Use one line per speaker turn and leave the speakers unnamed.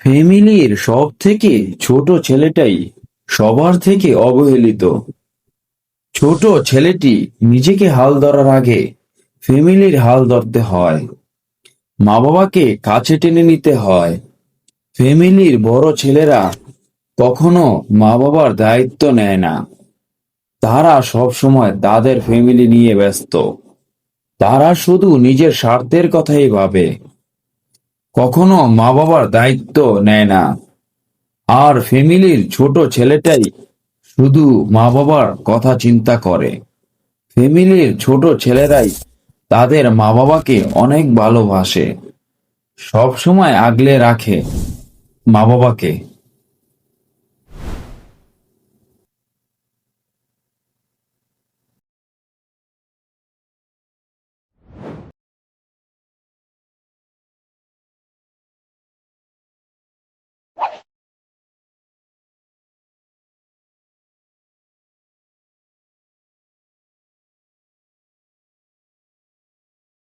ফ্যামিলির সব থেকে ছোট ছেলেটাই সবার থেকে অবহেলিত। ছোট ছেলেটি নিজেকে হাল ধরার আগে ফ্যামিলির হাল ধরতে হয়। মা বাবাকে কাছে টেনে নিতে হয়। ফ্যামিলির বড় ছেলেরা কখনো মা বাবার দায়িত্ব নেয় না। তারা সব সময় তাদের ফ্যামিলি নিয়ে ব্যস্ত। তারা শুধু নিজের স্বার্থের কথাই ভাবে, কখনো মা বাবার দায়িত্ব নেয় না। আর ফ্যামিলির ছোট ছেলেটাই শুধু মা বাবার কথা চিন্তা করে। ফ্যামিলির ছোট ছেলেরাই তাদের মা বাবাকে অনেক ভালোবাসে, সব সময় আগলে রাখে মা বাবাকে।